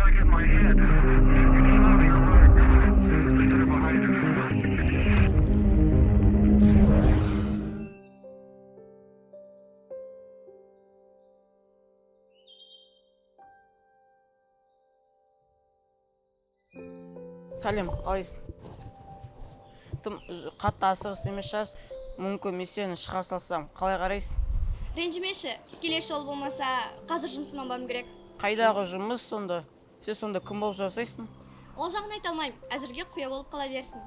Сәлем, қалайсың? Тым қатты асығыс емес жас. Мүмкін мен сені шығара салсам, қалай қарайсың? Ренжімеші, келесі жол болмаса, қазір жұмысыма барым керек. Қайдағы жұмыс сонда? Сен сонда кім болып жасайсың? Ол жағын айта алмаймын, әзірге құпия болып қала берсін.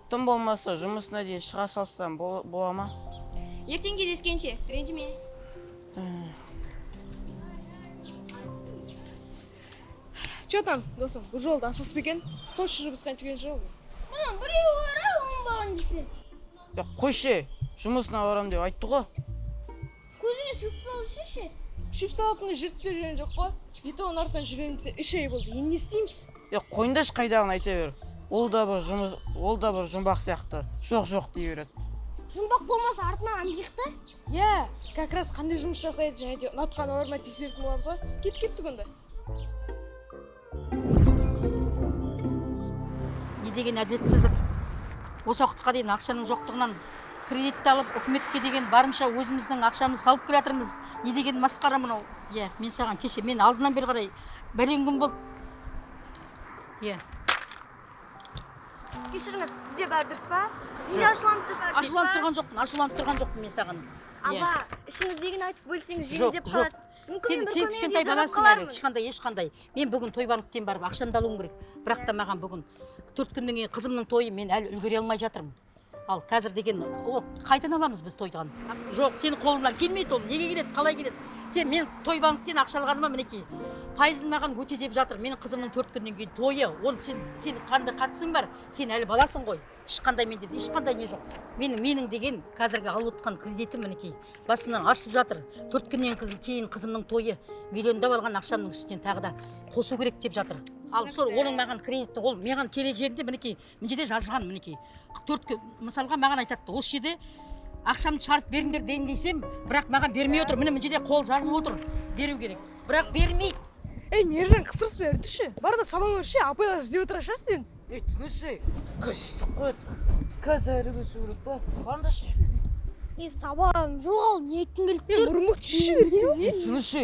Тым болмаса, жұмысына дейін шығара салсам бола ма? Ертең кездескенше, ренжіме. Че там, досым, бұл жолда асығыс бекен? Точно жұмысқа жүрген жол. Мұнан біреу ара, оның баған дейсің. Қойшы, жұмысына барам деп айтты ғой. Көзіңе шүп салышы ше? Шүп салатыны жұртты жүрген жоқ қой. Еті оның артынан жүргенімізде 3 ай болды. Енді не істейміз? Қойындаш қайдағын айта бер. Ол да бір жұмбақ сияқты. Жоқ дей береді. Жұмбақ болмаса артынан амбиқты? Как раз қандай жұмыс жасайды және де ұнатқан орнына тексеретін боламыз ғой. Кеттік онда. Не деген әділетсіздік. Осы уақытқа дейін ақшаның жоқтығынан кредитті алып, үкіметке деген барынша өзіміздің ақшамызды салып келе жатырмыз. Не деген масқара мынау. Мен саған кеше, мен алдынан бері қарай бәлен күн болды. Кешіріңіз, сізде бәрі дұрыс па? Неге ашуланып тұрсыз? Ашуланып тұрған жоқпын мен саған. Аға, ішіңіздегіні айтып бөлсеңіз жеңілдеп қаласыз. Сен кішкентай баласың әлі, ешқандай. Мен бүгін той банктен барып ақшамды алуым керек. Бірақ та маған бүгін 4 күннен кейін қызымның тойы, мен әлі үлгере алмай жатырмын. Ал қазір деген ол қайдан аламыз біз тойдан? Жоқ, сенің қолыңнан келмейді ол. Неге келеді, қалай келеді? Сен мен той банктен ақша алғаныма мінекей. Пайызын маған өте деп жатыр. Менің қызымның 4 күннен кейін тойы. Ол сен қандай қатысың бар? Сен әлі баласың ғой. Ешқандай менде ешқандай не жоқ. Менің деген қазіргі алып отқан кредитім мінекей. Басымнан асып жатыр. 4 күннен кейін қызымның тойы. Миллиондап алған ақшамның үстінен тағы да қосу керек деп жатыр. Ал сол оның маған кредитті, ол маған керек жерінде мінекей, мына жерде жазылған мінекей. Мысалға маған айтады, осы жерде ақшамды шығарып беріңдер дейін десем, бірақ маған бермей отыр. Мына жерде қол жазып отыр. Беру керек. Бірақ бермейді. Мержан, қысырыс бәрі түші. Бар да сабан өрші, апайлар іздеп отыра шығар сен. Түнісі, көзістік қойды. Қазір көзі өрік ба? Барындашы. Сабан жоғал, не еттің келіктер? Ұрмық түші берсен, не? Түнісі,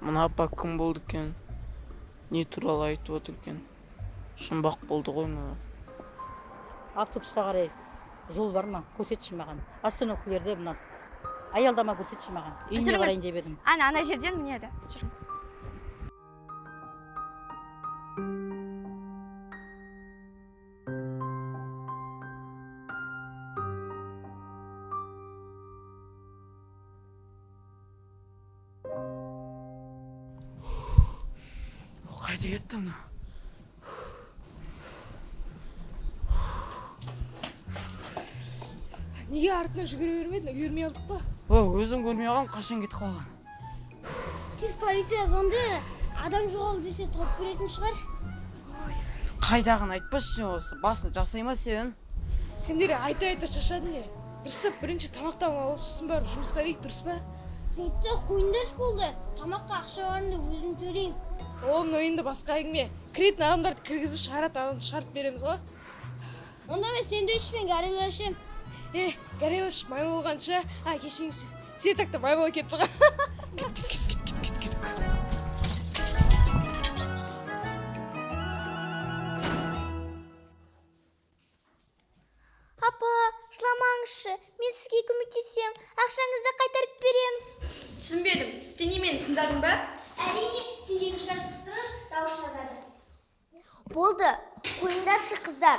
мұна апа кім болды екен? Не туралы айтып отыр екен? Шымбақ болды ғой мұна. Автобусқа қарай жол бар ма? Көрсетші маған. Остановкілерде мұна аялдама көрсетші маған. Үйіне барайын деп едім. Ана жерден мінеді. Жүріңіз. Қайда кетті мұна? Неге артынан жүгіре бермедің? Үйірмей алдық па? Өзің көрмей алған, қашан кетіп қалған? Тез полиция звонды, адам жоғалды десе тауып беретін шығар. Қайдағын айтпашы сен осы, басына жасай ма сен? Сендер айта шашадың не? Дұрыстап бірінші тамақтан алып сосын барып жұмысқа дейік, дұрыс па? Жігіттер қойындаш болды. Тамаққа ақша барында өзім төлеймін. Мына ойында басқа әңгіме. Кіретін адамдарды кіргізіп шығаратын адамды шығарып береміз ғой. Онда мен сэндвичпен горелашым. Горелаш май болғанша, кешіңізші. Сетакта май бола кетсі ғой. Кет. Апа, жыламаңызшы. Мен сізге көмектесем, ақшаңызды қайтарып береміз. Түсінбедім. Сен немен тыңдадың ба? Әрине, сендегі шашқыстырғыш дауыс жазады. Болды, қойыңдаршы қыздар.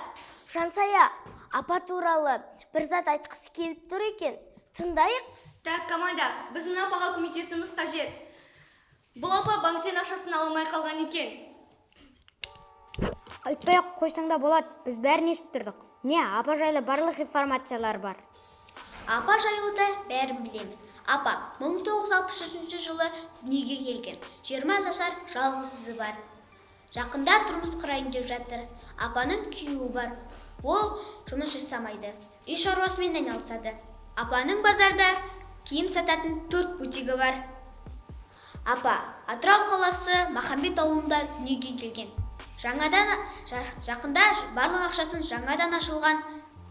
Жансая, апа туралы бір зат айтқысы келіп тұр екен. Тыңдайық. Так, команда, біз мына апаға көмектесуіміз қажет. Бұл апа банктен ақшасын ала алмай қалған екен. Айтпай-ақ қойсаң да болады, біз бәрін естіп тұрдық. Не, апа жайлы барлық информациялар бар. Апа жайлы да бәрін білеміз. Апа 1963 жылы дүниеге келген. 20 жасар жалғыз қызы бар. Жақында тұрмыс құрайын деп жатыр. Апаның күйеуі бар. Ол жұмыс жасамайды. Үй шаруасымен айналысады. Апаның базарда киім сататын 4 бутигі бар. Апа, Атырау қаласы Махамбет ауылында дүниеге келген. Жақында барлық ақшасын жаңадан ашылған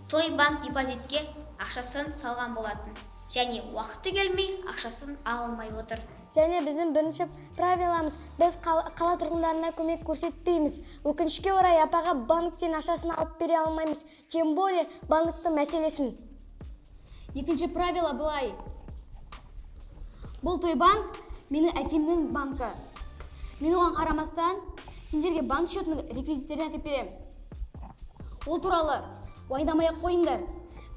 той банк депозитке ақшасын салған болатын. Және уақыты келмей ақшасын ала алмай отыр. Және біздің бірінші правиламыз, біз қала тұрғындарына көмек көрсетпейміз. Өкінішке орай апаға банктен ақшасын алып бере алмаймыз, тем более банктың мәселесін. Екінші правила былай. Бұл той банк менің әкемнің банкі. Мен оған қарамастан сендерге банк счетының реквизиттерін әкеп беремін. Ол туралы уайымдамай-ақ қойыңдар.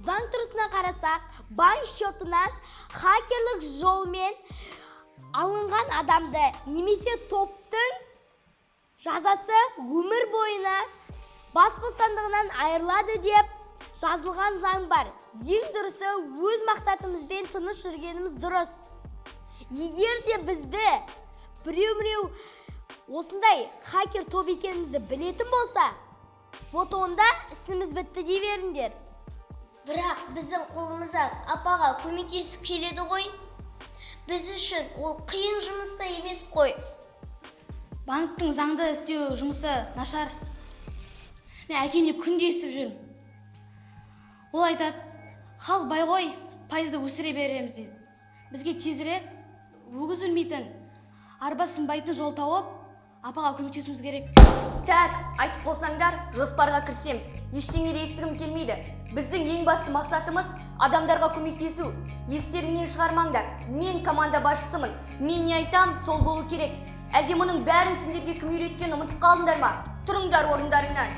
Заң тұрысына қарасақ, банк счетынан хакерлік жолмен алынған адамды немесе топтың жазасы өмір бойына бас бостандығынан айырылады деп жазылған заң бар. Ең дұрысы өз мақсатымызбен тыныш жүргеніміз дұрыс. Егер де бізді біреу осындай хакер топ екенімізді білетін болса, вот онда ісіміз бітті дей беріңдер. Бірақ біздің қолымыздан апаға көмектесіп келеді ғой. Біз үшін ол қиын жұмыста емес қой. Банктың заңды істеу жұмысы нашар. Мен әкемне күнде естіп жүрмін. Ол айтады, халық бай ғой, пайызды өсіре береміз дейді. Бізге тезірек өгіз өлмейтін, арба сынбайтын жол тауып, апаға көмектесуіміз керек. Так, айтып болсаңдар, жоспарға кірсеміз. Ештеңе де естігім келмейді. Біздің ең басты мақсатымыз адамдарға көмектесу. Естеріңнен шығармаңдар. Мен команда басшысымын. Мен не айтам, сол болу керек. Әлде мұның бәрін сендерге кім үйреткен ұмытып қалдыңдар ма? Тұрыңдар орындарыңнан.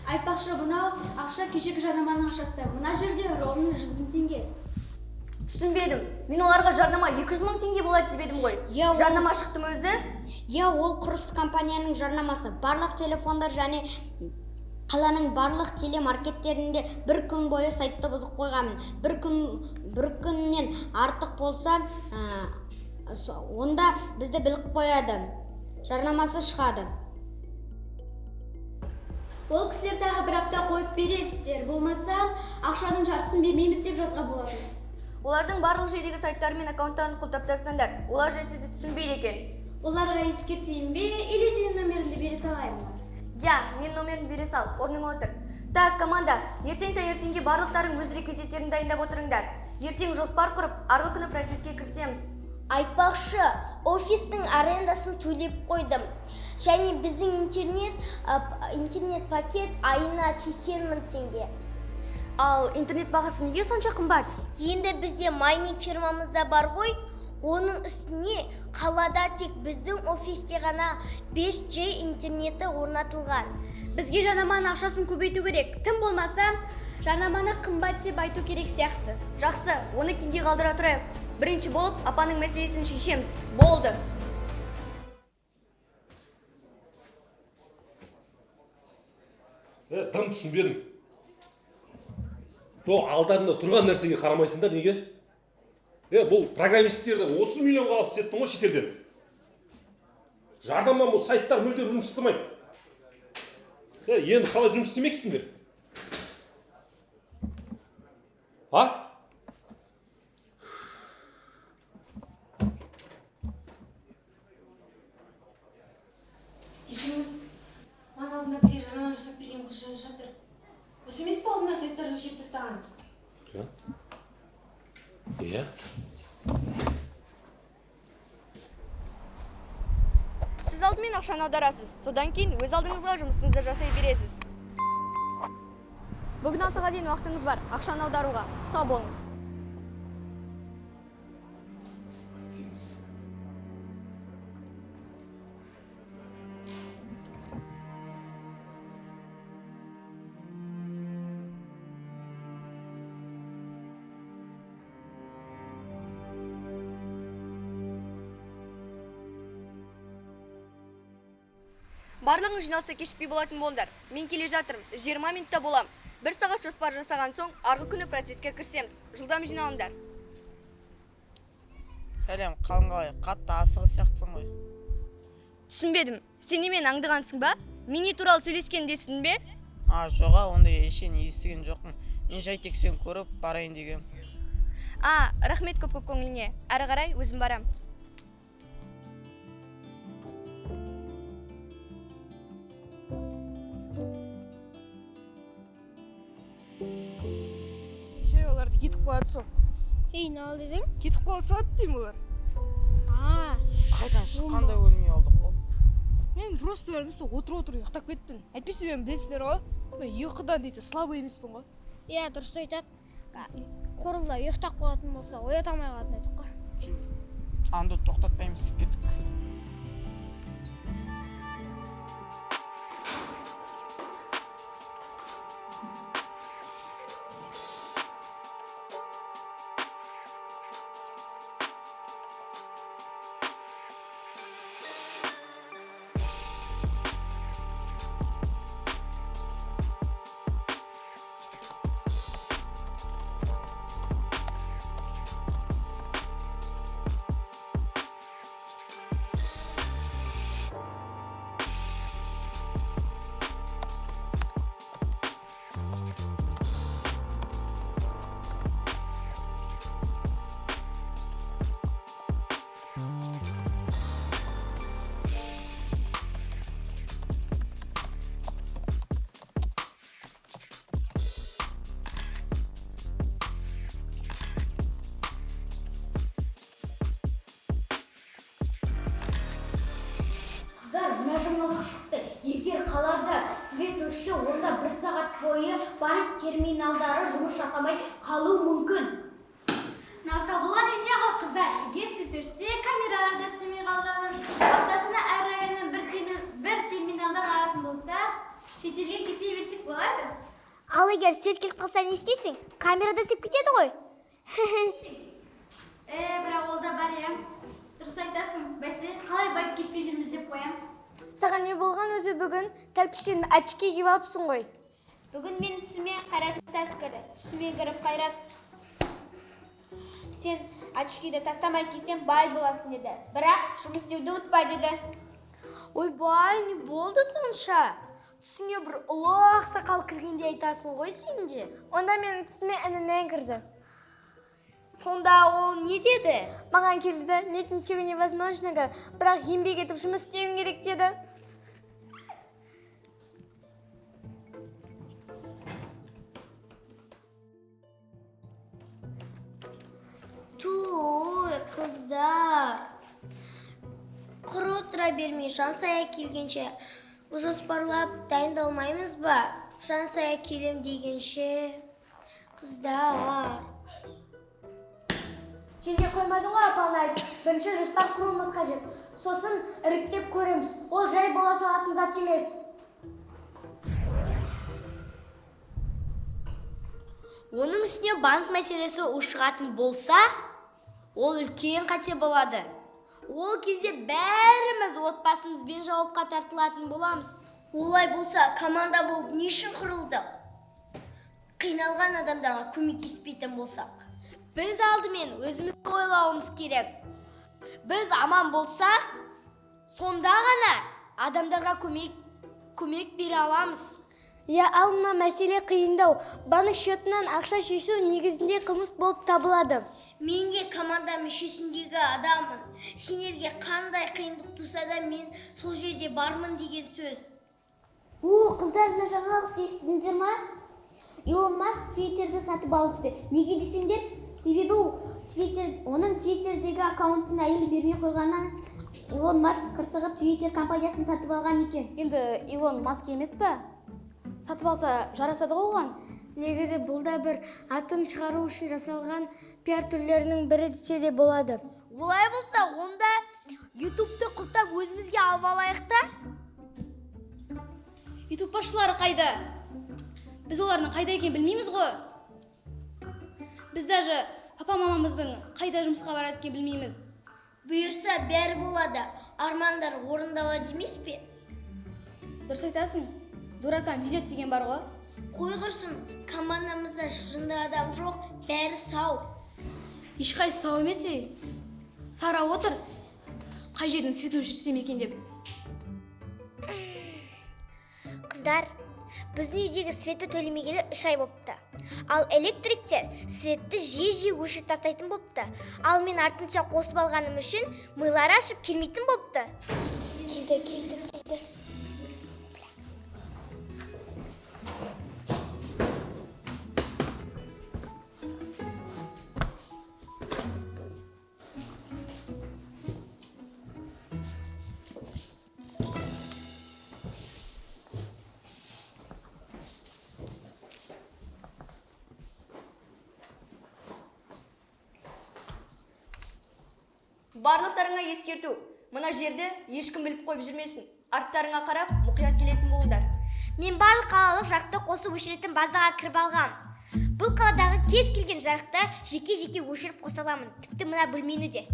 Айтпақшы, бұнау ақша кешегі жарнаманың ақшасы. Мына жерде ровно 100 000 теңге. Түсінбедім. Мен оларға жарнама 200 000 теңге болады деп едім ғой. Жарнама шықтым өзі? Ол құрылыс компанияның жарнамасы. Барлық телефондар және қаланың барлық телемаркеттерінде бір күн бойы сайтты бұзып қойғанмын. Бір күннен артық болса, онда бізді біліп қояды. Жарнамасы шығады. Ол кісілер тағы бір апта қойып бересіздер. Болмаса, ақшаның жартысын бермейміз деп жазға болады. Олардың барлық жердегі сайттары мен аккаунттарын құлтап тастаңдар. Олар жайсызды түсінбейді екен. Оларға ескертейін бе, или сенің нөміріңді бере салайын ба? Мен номерін бере сал, орныңа отыр. Так, команда, ертеңге барлықтарың өз реквизиттерін дайындап отырыңдар. Ертең жоспар құрып, арғы күні процеске кірісеміз. Айтпақшы, офистің арендасын төлеп қойдым. Және біздің интернет пакет айына 80 000 теңге. Ал интернет бағасы неге сонша қымбат? Енді бізде майнинг фирмамызда бар ғой, оның үстіне қалада тек біздің офисте ғана 5G интернеті орнатылған. Бізге жарнаманың ақшасын көбейту керек. Тым болмаса, жарнаманы қымбат деп айту керек сияқты. Жақсы, оны кейінге қалдыра тұрайық. Бірінші болып, апаның мәселесін шешеміз. Болды. Тым түсінбедім. Алдарында тұрған нәрсеге қарамайсыңдар, неге? Бұл программисттерді 30 миллионға алып сеттің ғой шетелден. Жарнама бұл сайттар мүлде жұмыс істемейді. Енді қалай жұмыс істемексіңдер? Кешіңіз, маған алдында бізге жарнама жасап берген қыз жазып жатыр. Осы емес пе алдына сайттарды өшіріп тастаған? Иә. Сіз алдымен ақшаны аударасыз. Содан кейін өз алдыңызға жұмысыңызды жасай бересіз. Бүгін 6-ға дейін уақытыңыз бар. Ақшаны аударуға. Сау болыңыз. Барлығын жиналса кешікпей болатын болыңдар. Мен келе жатырмын. 20 минутта болам. 1 сағат жоспар жасаған соң, арғы күні процеске кірсеміз. Жылдам жиналыңдар. Сәлем, қалың қалай? Қатты асығы сияқтысың ғой. Түсінбедім. Сен немен аңдығансың ба? Мен не туралы сөйлескендесің бе? Жоға, ондай ешені естіген жоқпын. Мен жай тек сен көріп барайын деген. Рахмет көп көңіліне. Әрі қарай өзім барам. оларды кетіп қалады сол. Ей, не ал дедің? Кетіп қалады салады деймін олар. Қайдан шыққандай өлмей алдық қой. Мен просто отырып ұйықтап кеттім. Әйтпесе мен білесіздер ғой. Мен ұйқыдан дейді слабый емеспін ғой. Иә, дұрыс айтады. Қорылда ұйықтап қалатын болса, оята алмай қалатын едік қой. Анды тоқтатпаймыз деп кеттік. Қыздар, мына жаңалық шықты. Егер қалада свет өшсе, онда 1 сағат бойы банк терминалдары жұмыс жасамай қалуы мүмкін. Нақтағыла десе ғой қыздар, егер свет өшсе, камералар да істемей қалғанын, аптасына әр районнан бір терминалдан алатын болса, шетелге кете берсек болады. Ал егер свет келіп қалса не істейсің? Камерада сеп кетеді ғой. Бірақ ол да бар ем. Дұрыс айтасың, бәсе, қалай байып кетпей жүрміз деп қоям. Саған не болған өзі бүгін? Тәлпіштен очки киіп алыпсың ғой. Бүгін мен түсіме Қайрат тас кірді. Түсіме кіріп Қайрат, сен очкиді тастамай кисең бай боласың деді. Бірақ жұмыс істеуді ұмытпа деді. Ойбай, не болды сонша? Түсіңе бір ұлы ақсақал кіргенде айтасың ғой сен де. Онда менің түсіме інінен кірді. Сонда ол не деді? Маған келді, нет ничего невозможного, бірақ еңбек етіп жұмыс істеуің керек деді. Туй, қыздар. Құр отыра бермей, Жансая келгенше жоспарлап дайындалмаймыз ба? Жансая келем дегенше. Қыздар. Сен де қоймадың ғой апаны айтып. Бірінші жоспар құруымыз қажет. Сосын іріктеп көреміз. Ол жай бола салатын зат емес. Оның үстіне банк мәселесі ушығатын болса, ол үлкен қате болады. Ол кезде бәріміз отбасымызбен жауапқа тартылатын боламыз. Олай болса, команда болып не үшін құрылдық? Қиналған адамдарға көмектеспейтін болсақ. Біз алдымен өзімізді ойлауымыз керек. Біз аман болсақ, сонда ғана адамдарға көмек бере аламыз. Я, ал мына мәселе қиындау. Банк счетынан ақша шешу негізінде қылмыс болып табылады. Мен де команда мүшесіндегі адаммын. Сендерге қандай қиындық туса да мен сол жерде бармын деген сөз. Қыздар, мына жаңалықты естідіңдер ма? Илон Маск Твиттерді сатып алыпты. Неге десеңдер? Себебі оның Твиттердегі аккаунтын әйелі бермей қойғаннан Илон Маск қырсығып Твиттер компаниясын сатып алған екен. Енді Илон Маск емес пе? Сатып алса жарасады ғой оған. Негізі бұл да бір атын шығару үшін жасалған пиар түрлерінің бірі десе де болады. Олай болса, онда YouTube'ты құлтап өзімізге алып алайық та? YouTube басшылары қайда? Біз олардың қайда екенін білмейміз ғой. Біз даже папа-мамамыздың қайда жұмысқа барады екенін білмейміз. Бұйырса бәрі болады. Армандар орындалады емес пе? Дұрыс айтасың. Дуракан везет деген бар ғой. Қой құрсын, командамызда жынды адам жоқ, бәрі сау. Ешқайсы сау емес ей. Сара отыр. Қай жердің светін өшірсем екен деп. Қыздар, біздің үйдегі светті төлемегелі 3 ай болыпты. Ал электриктер светті жиі өшіріп тастайтын болыпты. Ал мен артынша қосып алғаным үшін милары ашып келмейтін болыпты. Келді. Барлықтарыңа ескерту. Мына жерді ешкім біліп қойып жүрмесін. Арттарыңа қарап, мұқият келетін болыңдар. Мен барлық қалалық жарықты қосып өшіретін базаға кіріп алғам. Бұл қаладағы кез келген жарықты жеке-жеке өшіріп қоса аламын. Тіпті мына бөлмені де.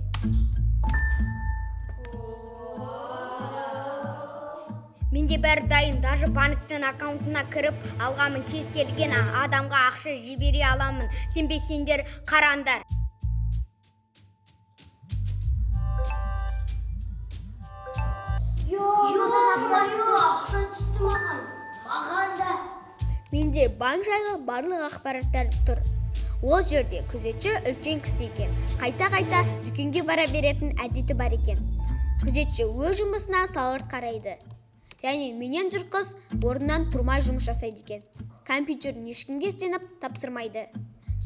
Менде бәрі дайын, даже банктың аккаунтына кіріп алғамын. Кез келген адамға ақша жібере аламын. Сенбесеңдер қараңдар. Ақша түсті маған да. Менде банк жайлы барлық ақпараттар тұр. Ол жерде күзетші үлкен кісі екен. Қайта-қайта дүкенге бара беретін әдеті бар екен. Күзетші өз жұмысына салғырт қарайды. Және менен жүр қыз орнынан тұрмай жұмыс жасайды екен. Компьютерін ешкімге сеніп тапсырмайды.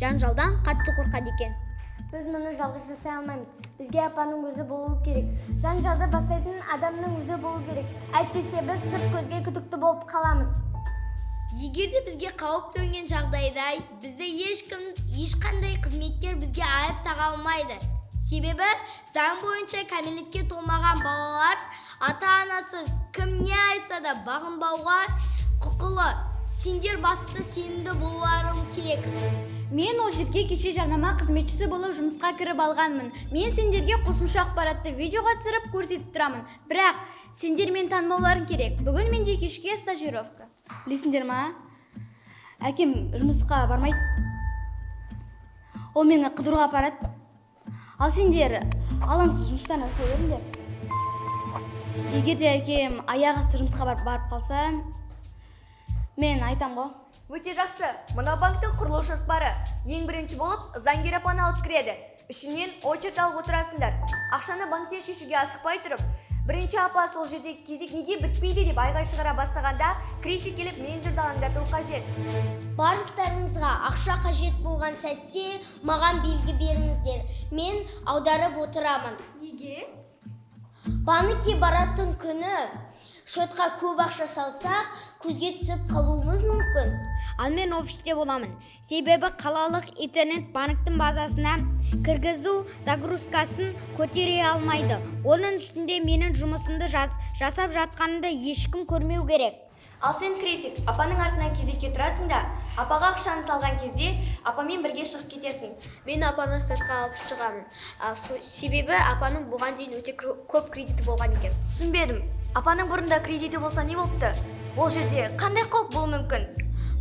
Жанжалдан қатты қорқады екен. Біз мұны жалғыз жасай алмаймыз. Бізге апаның өзі болу керек. Жанжалды бастайтын адамның өзі болу керек. Әйтпесе біз сырт көзге күдікті болып қаламыз. Егерде бізге қауіп төнген жағдайда, бізде ешқандай қызметкер бізге айып таға алмайды. Себебі заң бойынша кәмелетке толмаған балалар ата-анасыз кім не айтса да бағынбауға құқылы. Сендер басты сенімді болуларың керек. Мен ол жерге кеше жарнама қызметшісі болып жұмысқа кіріп алғанмын. Мен сендерге қосымша ақпаратты видеоға түсіріп көрсетіп тұрамын. Бірақ сендер мен танымауларың керек. Бүгін менде кешке стажировка. Білесіңдер ма? Әкем жұмысқа бармайды. Ол мені қыдыруға апарады. Ал сендер алаңсыз жұмыстан жасай беріңдер. Егер де әкем аяқ асты жұмысқа барып қалса, мен айтам ғой. Өте жақсы. Мына банктың құрылыс жоспары. Ең бірінші болып заңгер апаны алып кіреді. Ішінен очередь алып отырасыңдар. Ақшаны банкте шешуге асықпай тұрып, бірінші апа сол жерде кезек неге бітпейді деп айғай шығара бастағанда, критик келіп менеджерді алаңдату қажет. Барлықтарыңызға ақша қажет болған сәтте маған белгі беріңіздер. Мен аударып отырамын. Неге? Банкке баратын күні шотқа көп ақша салсақ, көзге түсіп қалуымыз мүмкін. Ал мен офисте боламын. Себебі қалалық интернет банктың базасына кіргізу загрузкасын көтере алмайды. Оның үстінде менің жұмысымды жасап жатқанымды ешкім көрмеу керек. Ал сен критик, апаның артынан кезекке тұрасың да, апаға ақшаны салған кезде апамен бірге шығып кетесің. Мен апаны сыртқа алып шығамын. Себебі апаның бұған дейін өте көп кредиті болған екен. Түсінбедім. Апаның бұрында кредиті болса не болыпты? Ол жерде қандай қауіп болуы мүмкін?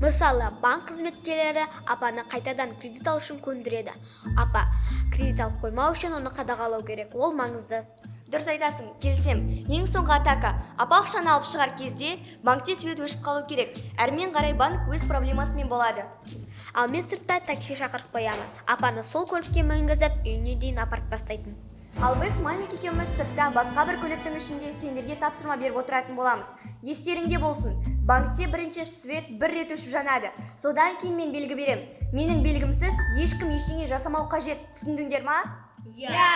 Мысалы, банк қызметкерлері апаны қайтадан кредит алу үшін көндіреді. Апа кредит алып қоймау үшін оны қадағалау керек. Ол маңызды. Дұрыс айтасың, келсем. Ең соңғы атака. Апа ақшаны алып шығар кезде банкте свет өшіп қалу керек. Әрмен қарай банк өз проблемасымен болады. Ал мен сыртта такси шақырып қоямын. Апаны сол көлікке мінгізіп, үйіне дейін апарып тастайтын. Ал біз Майник екеуміз сыртта басқа бір көліктің ішінде сендерге тапсырма беріп отыратын боламыз. Естеріңде болсын, банкте бірінші свет бір рет өшіп жанады. Содан кейін мен белгі берем. Менің белгімсіз ешкім ештеңе жасамау қажет. Түсіндіңдер ма? Иә.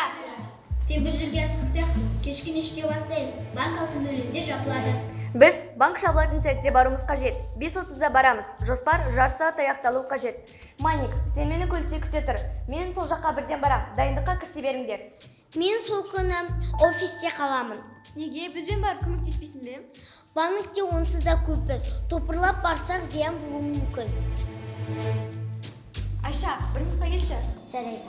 Сен бір жерге асық сияқтың. Кешкі нешке бастаймыз. Банк 6:00-де жабылады. Біз банк жабылатын сәтте баруымыз қажет. 5:30-да барамыз. Жоспар жарты сағат аяқталуы қажет. Майник, сен мені көлікте күте тұр. Мен сол жаққа бірден барам. Дайындыққа кірісе беріңдер. Мен сол күні офисте қаламын. Неге бізбен барып көмектеспейсің бе? Банкте онсыз да көппіз. Топырлап барсақ зиян болуы мүмкін. Айша, бір минутқа келші. Жарайды.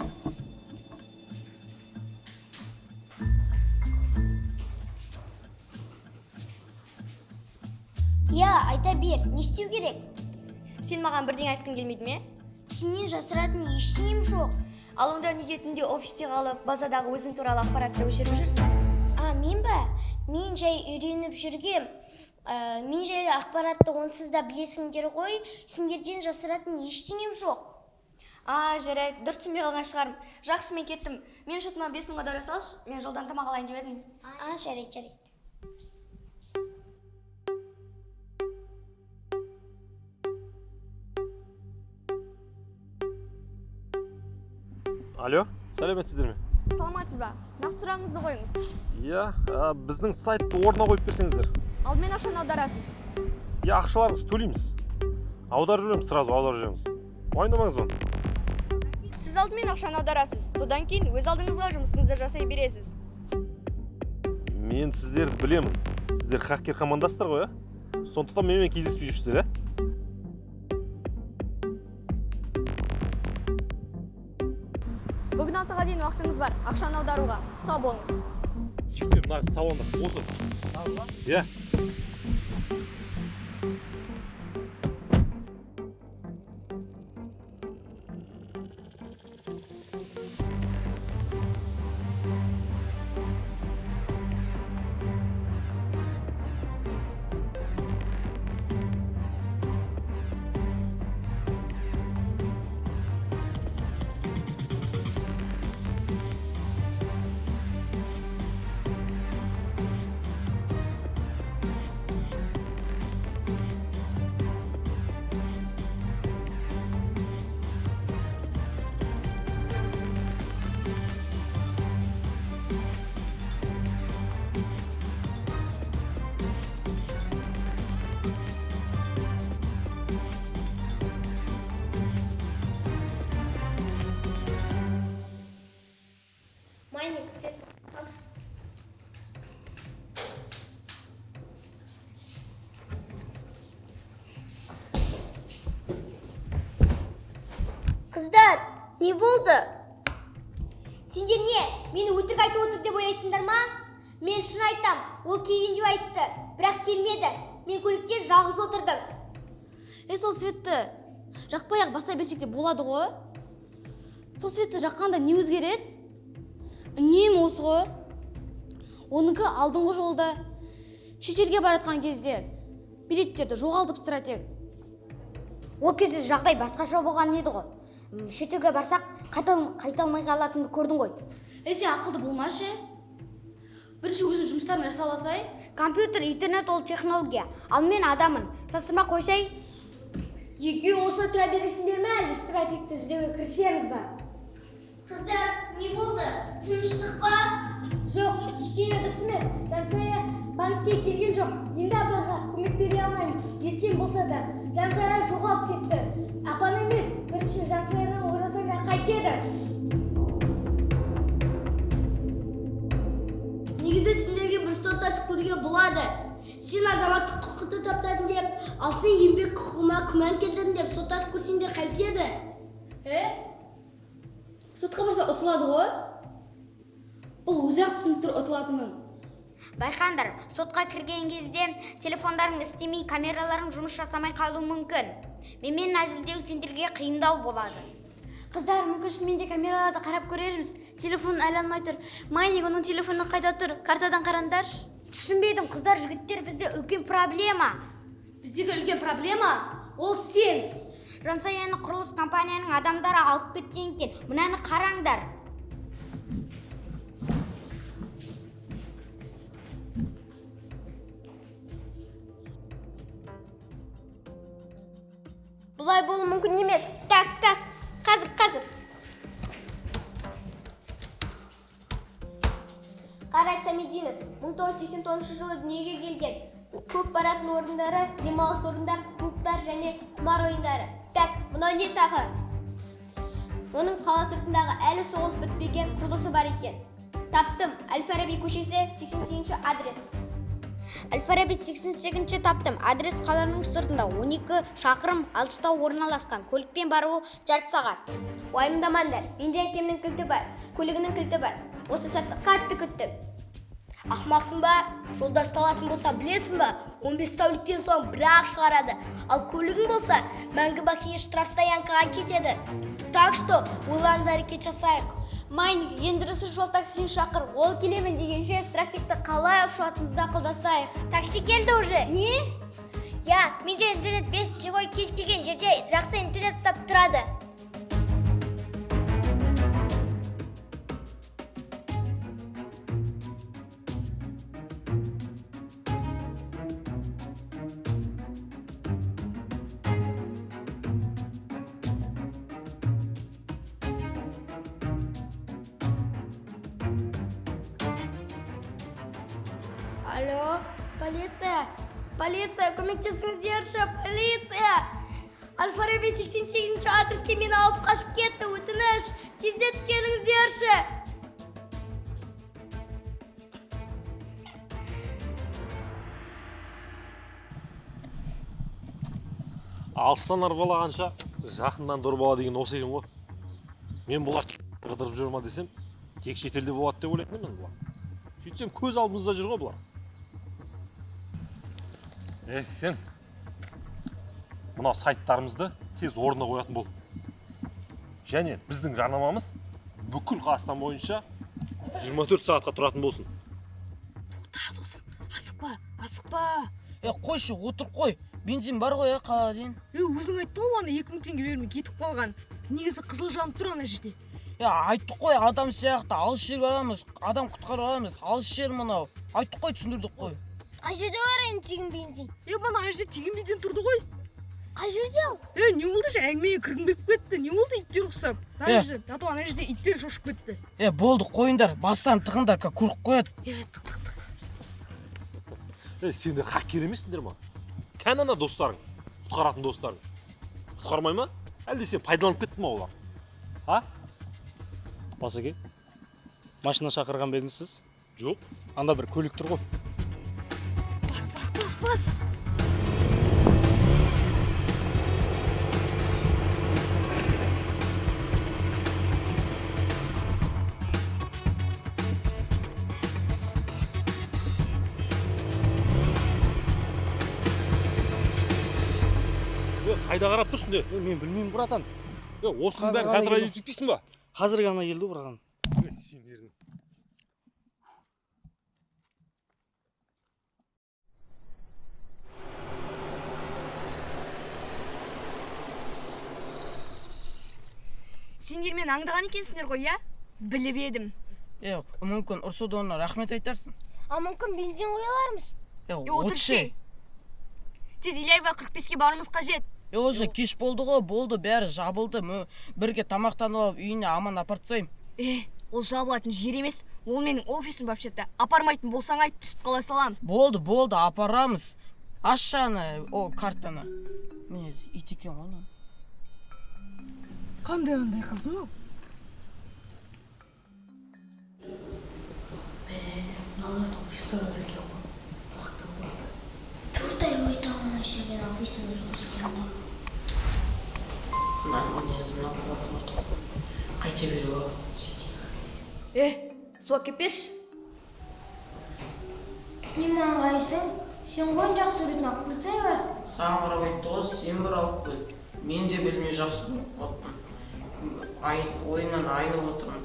Я, айта бер, не істеу керек? Сен маған бірден айтқың келмейді ме? Сенен жасыратын ештеңем жоқ. Ал онда неге түнде офисте қалып, базадағы өзің туралы ақпаратты өшіріп жүрсің? Мен ба? Мен жай үйреніп жүргем. Мен жай ақпаратты онсыз да білесіңдер ғой, сендерден жасыратын ештеңем жоқ. Жарайды, дұрыс түсінбей қалған шығармын. Жақсы, мен кеттім. Мен шотыма 5 аударып салшы, мен жолдан тамақ алайын деп едім. Жарайды. Алло, сәлеметсіздер ме? Саламатсыз ба? Нақты сұрағыңызды қойыңыз. Иә, біздің сайтты орнына қойып берсеңіздер. Алдымен ақшаны аударасыз. Иә, ақшаларыңызды төлейміз. Аударып жүреміз, сразу аударып жүреміз. Уайымдамаңыз оны. Сіз сіз алдымен ақшаны аударасыз, содан кейін өз алдыңызға жұмысыңызды жасай бересіз. Мен сіздерді білемін. Сіздер хакер командасыздар ғой, сондықтан менімен кездеспей жүрсіздер, Бүгін 6-ға дейін уақытыңыз бар, ақшаны аударуға. Сау болыңыз. Жігіттер, мына сауындар осы. Иә. Майник, свет, алшы. Қыздар, не болды? Сендер не, мені өтірік айтып отыр деп ойлайсыңдар ма? Мен шын айтам, ол келген деп айтты, бірақ келмеді. Мен көлікте жалғыз отырдым. Сол светті жақпай-ақ баса берсек те болады ғой. Сол светті жаққанда не өзгереді? Үнемі осы ғой. Оныкі алдыңғы жолда шетелге баратқан кезде билеттерді жоғалтып стратег. Ол кезде жағдай басқаша болған еді ғой. Шетелге барсақ, қайталмай қалатынды көрдің ғой. Сен ақылды болмашы. Бірінші өзің жұмыстарын жасап алсай. Компьютер, интернет ол технология. Ал мен адамын. Састырма қойсай. Екеуің осына тұра бересіңдер ме, әлде стратегті іздеуге кірісеміз ба? Қыздар, не болды? Тыныштық па? Жоқ, ештеңе дұрыс емес. Жансая банкке келген жоқ. Енді апаға көмек бере алмаймыз. Ертең болса да Жансая жоғалып кетті. Апаны емес, бірінші Жансаядан ойласаң да қайтеді. Негізі сендерге бір соттасып көруге болады. Сен азаматтық құқықты таптадың деп, ал сен еңбек құқығыма күмән келтірдің деп соттасып көрсеңдер қайтеді? Сотқа барса ұтылады ғой. Бұл өзі-ақ түсініп тұр ұтылатынын. Байқаңдар, сотқа кірген кезде телефондарың істемей, камераларың жұмыс жасамай қалуы мүмкін. Менмен әзілдеу сендерге қиындау болады. Қыздар, мүмкін менде камераларды қарап көрерміз. Телефон айланмай тұр. Майник оның телефоны қайда тұр? Картадан қараңдар. Түсінбедім, қыздар, жігіттер, бізде үлкен проблема. Біздегі үлкен проблема ол сен. Жансаяны құрылыс компанияның адамдары алып кеткен екен. Мынаны қараңдар. Бұлай болу мүмкін емес. Так, қазір. Қайрат Самединов 1989 жылы дүниеге келген. Көп баратын орындары, демалыс орындар, клубтар және құмар ойындары. Так, мынау не тағы? Оның қала сыртындағы әлі соғылып бітпеген құрылысы бар екен. Таптым, Әл-Фараби көшесі 88-ші адрес. Әл-Фараби 88-ші таптым. Адрес қаланың сыртында 12 шақырым алыстау орналасқан. Көлікпен баруы жарты сағат. Уайымдамаңдар, менде әкемнің кілті бар, көлігінің кілті бар. Осы сәтті қатты күттім. Ақмақсың ба? Жолда ұсталатын болса білесің ба? 15 тәуліктен соң бір-ақ шығарады. Ал көлігің болса, мәңгі бақсине штрафстоянкаға кетеді. Так что, ойланып әрекет жасайық. Майник, ендірісі жол таксиін шақыр. Ол келемін дегенше стратегті қалай ұшуатымызды ақылдасайық. Такси келді уже. Не? Я, менде интернет 5 живой кез келген жерде жақсы интернет ұстап тұрады. Алло, полиция, көмектесіңіздерші, полиция! Al-Farabi 88-ci адреске мені алып қашып кетті, өтініш. Тездетіп келіңіздерші. Алыстан арбалағанша жақындан дорбала деген осы екен ғой. Мен бұлар қыдырып жүр ма десем, тек шетелде болады деп ойлайтын мен бұлар. Сөйтсем көз алдымызда жүр ғой бұлар. Сен мынау сайттарымызды тез орнына қоятын бол. Және біздің жарнамамыз бүкіл Қазақстан бойынша 24 сағатқа тұратын болсын. Тоқта досым, асықпа. Қойшы, отыр қой. Бензин бар ғой, қалаға дейін. Өзің айттың ғой, ана 2000 теңге бермей кетіп қалған. Негізі қызыл жанып тұр ана жерде. Айттық қой, адам сияқты алыс жер барамыз, адам құтқарып аламыз. Алыс жер мынау. Айттық қой, түсіндірдік қой. Қай жерде бар енді тегін бензин? Мана ана жерде тегін бензин тұрды ғой. Қай жерде ал? Не болды же, әңгімеге кіргінбеп кетті. Не болды, иттер ұқсап? Ана жерде иттер шошып кетті. Болды, қойындар, бастан тығындар, көріп қояды. Сендер хакер емессіңдер ма? Кәні ана достарың, құтқаратын достарың. Құтқармай ма? Әлде сен пайдаланып кетті ма олар? Басеке, машина шақырған ба едіңіз сіз? Жоқ. Анда бір көлік тұр ғой. Бас. Қайда қарап тұрсың де? Мен білмеймін, братан. Осының бәрін контролировать етпейсің ба? Қазір ғана келді, братан. Сендердің. Сендер мен аңдаған екенсіңдер ғой, я? Біліп едім. Мүмкін ұрсуды оны рахмет айтарсың. Мүмкін бензин қоялармыз. Отыршы. Тез Ильяева 45-ке барымыз қажет. Уже кеш болды ғой, болды, бәрі жабылды. Бірге тамақтанып алып, үйіне аман апартсайым. Ол жабылатын жер емес. Ол менің офисім вообще-то. Апармайтын болсаң айт, түсіп қала салам. Болды, апарамыз. Ашаны, картаны. Не, ит екен ғой. Қандай қыз ма? Мыналарды офиста бірге ғой. Уақытта болады. 4 ай өте алмай жүрген офисіміз осы келді. Қайта беру ал. Су әкеп берші. Мен маған қарайсың, сен ғой жақсы суретін алып көрсей бар. Саған қарап айтты ғой, сен бір алып кел. Мен де білмей жақсы көріп отырмын. Ойынан айнып отырмын.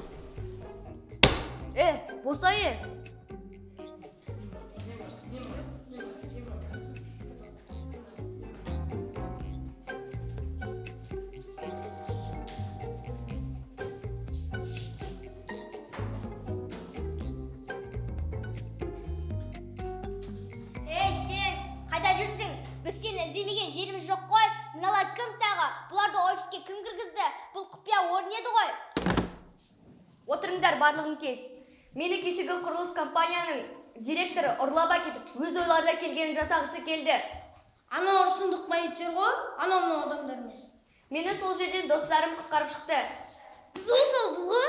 Босайы. Сен, қайда жүрсің? Біз сені іздемеген жеріміз жоқ қой. Мыналар кім тағы? Бұларды офиске кім кіргізді? Бұл құпия орын еді ғой. Отырыңдар барлығын тез. Мені кешегі құрылыс компанияның директоры ұрлап әкетіп, өз ойларда келгенін жасағысы келді. Ана ұрсындық мәйіттер ғой, ана адамдар емес. Мені сол жерден достарым құтқарып шықты. Біз ғой?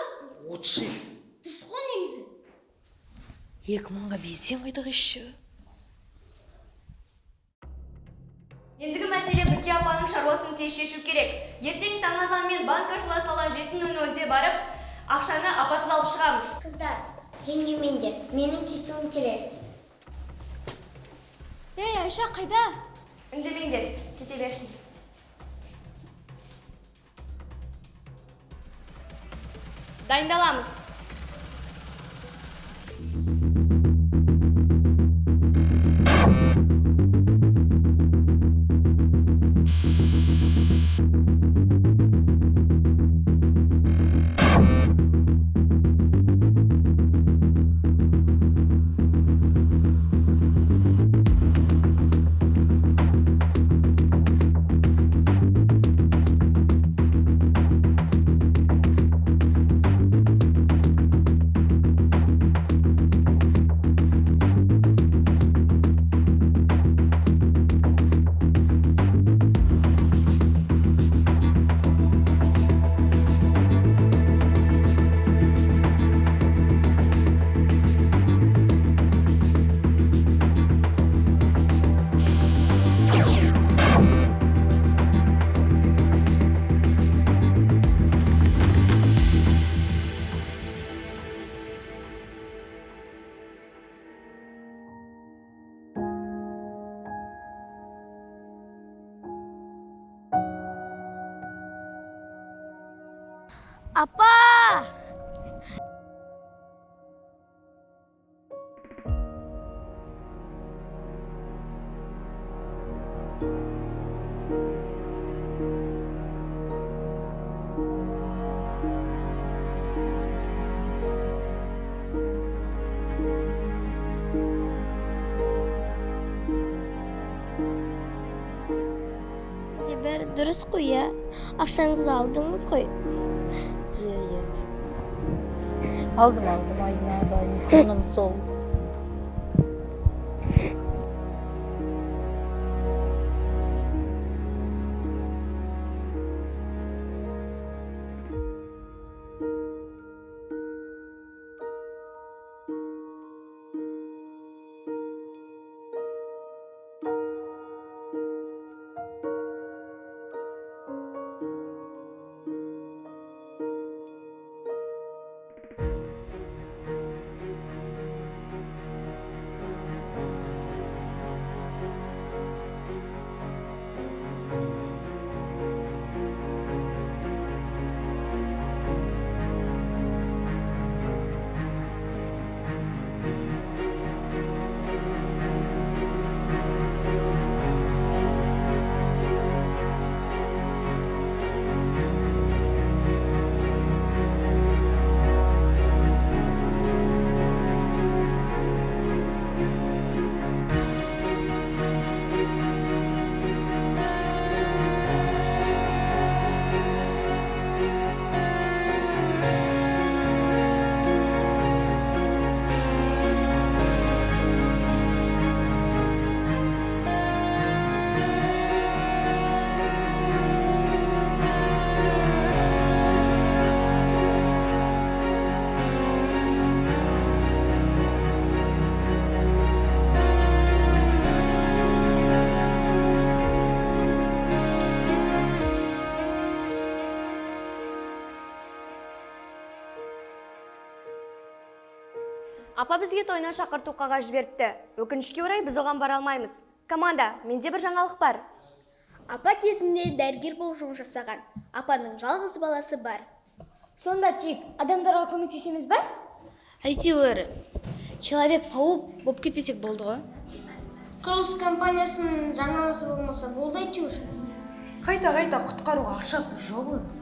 Отшы. Дұрыс қой негізі. 2000-ға бензин қайда қойшы? Ендігі мәселе бізге апаның шаруасын тез шешу керек. Ертең таң азанмен банк ашыла сала 7:00-де барып, ақшаны апасыз алып шығамыз. Қыздар, ренжімеңдер, менің кетуім керек. Айша, қайда? Үндемеңдер, кете берсін. Дайындаламыз. Апа! Бәрі дұрыс қой, иә? Ақшаңызды алдыңыз ғой. Иә. Алдым, айнадай. Күнім сол. Апа бізге тойына шақырту қағаз жіберіпті. Өкінішке орай біз оған бара алмаймыз. Команда, менде бір жаңалық бар. Апа кезінде дәрігер болып жұмыс жасаған. Апаның жалғыз баласы бар. Сонда тек адамдарға көмектесеміз ба? Әйтеуір, человек-паук болып кетпесек болды ғой. Құрылыс компаниясының жаңалысы болмаса болды әйтеуір. Қайта құтқаруға ақшасы жоқ.